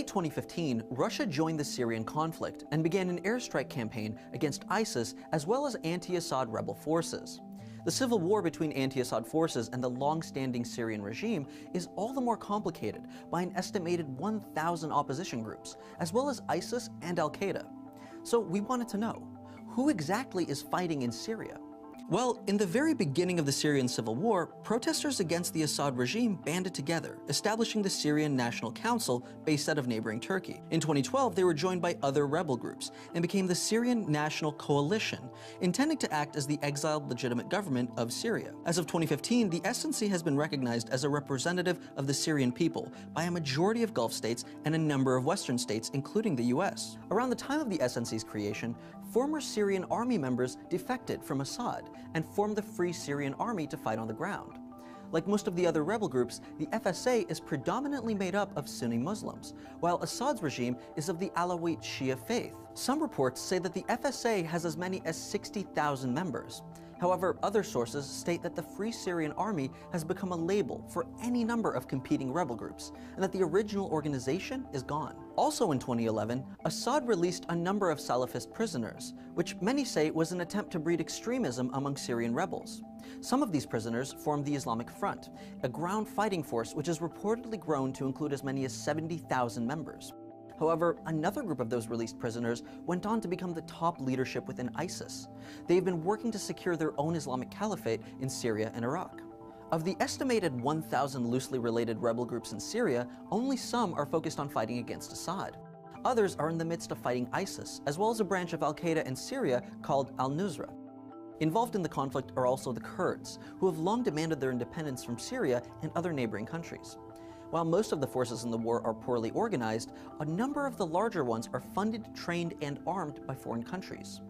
late 2015, Russia joined the Syrian conflict and began an airstrike campaign against ISIS as well as anti-Assad rebel forces. The civil war between anti-Assad forces and the long-standing Syrian regime is all the more complicated by an estimated 1,000 opposition groups, as well as ISIS and Al-Qaeda. So we wanted to know, who exactly is fighting in Syria? Well, in the very beginning of the Syrian Civil War, protesters against the Assad regime banded together, establishing the Syrian National Council based out of neighboring Turkey. In 2012, they were joined by other rebel groups and became the Syrian National Coalition, intending to act as the exiled legitimate government of Syria. As of 2015, the SNC has been recognized as a representative of the Syrian people by a majority of Gulf states and a number of Western states, including the US. Around the time of the SNC's creation, former Syrian army members defected from Assad and formed the Free Syrian Army to fight on the ground. Like most of the other rebel groups, the FSA is predominantly made up of Sunni Muslims, while Assad's regime is of the Alawite Shia faith. Some reports say that the FSA has as many as 60,000 members. However, other sources state that the Free Syrian Army has become a label for any number of competing rebel groups, and that the original organization is gone. Also in 2011, Assad released a number of Salafist prisoners, which many say was an attempt to breed extremism among Syrian rebels. Some of these prisoners formed the Islamic Front, a ground fighting force which has reportedly grown to include as many as 70,000 members. However, another group of those released prisoners went on to become the top leadership within ISIS. They have been working to secure their own Islamic caliphate in Syria and Iraq. Of the estimated 1,000 loosely related rebel groups in Syria, only some are focused on fighting against Assad. Others are in the midst of fighting ISIS, as well as a branch of Al-Qaeda in Syria called Al-Nusra. Involved in the conflict are also the Kurds, who have long demanded their independence from Syria and other neighboring countries. While most of the forces in the war are poorly organized, a number of the larger ones are funded, trained, and armed by foreign countries.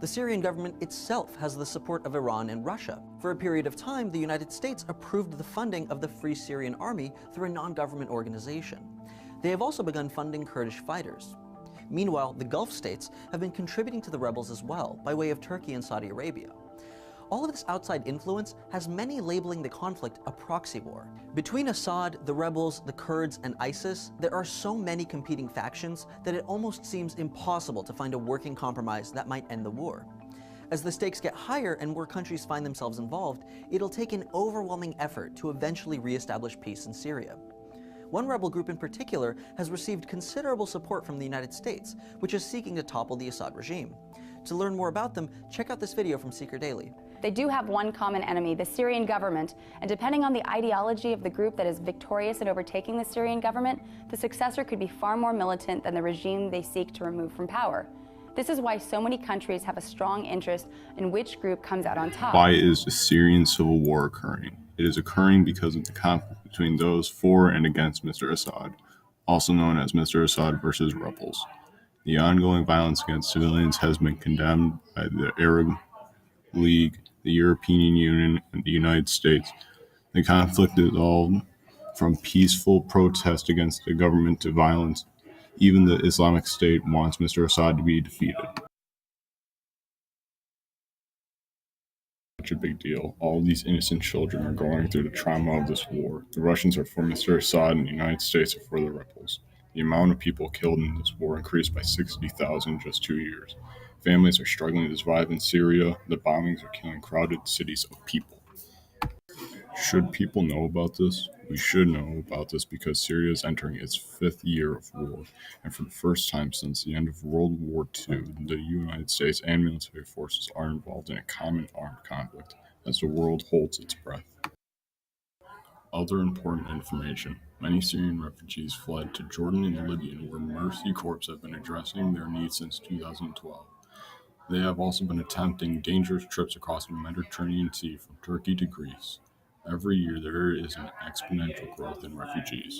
The Syrian government itself has the support of Iran and Russia. For a period of time, the United States approved the funding of the Free Syrian Army through a non-government organization. They have also begun funding Kurdish fighters. Meanwhile, the Gulf states have been contributing to the rebels as well, by way of Turkey and Saudi Arabia. All of this outside influence has many labeling the conflict a proxy war. Between Assad, the rebels, the Kurds, and ISIS, there are so many competing factions that it almost seems impossible to find a working compromise that might end the war. As the stakes get higher and more countries find themselves involved, it'll take an overwhelming effort to eventually reestablish peace in Syria. One rebel group in particular has received considerable support from the United States, which is seeking to topple the Assad regime. To learn more about them, check out this video from Seeker Daily. They do have one common enemy, the Syrian government, and depending on the ideology of the group that is victorious in overtaking the Syrian government, the successor could be far more militant than the regime they seek to remove from power. This is why so many countries have a strong interest in which group comes out on top. Why is the Syrian Civil War occurring? It is occurring because of the conflict between those for and against Mr. Assad, also known as Mr. Assad versus rebels. The ongoing violence against civilians has been condemned by the Arab League, the European Union, and the United States. The conflict is all from peaceful protest against the government to violence. Even the Islamic State wants Mr. Assad to be defeated. Such a big deal. All these innocent children are going through the trauma of this war. The Russians are for Mr. Assad and the United States are for the rebels. The amount of people killed in this war increased by 60,000 in just 2 years. Families are struggling to survive in Syria. The bombings are killing crowded cities of people. Should people know about this? We should know about this because Syria is entering its 5th year of war, and for the first time since the end of World War II, the United States and military forces are involved in a common armed conflict as the world holds its breath. Other important information. Many Syrian refugees fled to Jordan and Libya, where Mercy Corps have been addressing their needs since 2012. They have also been attempting dangerous trips across the Mediterranean Sea from Turkey to Greece. Every year there is an exponential growth in refugees.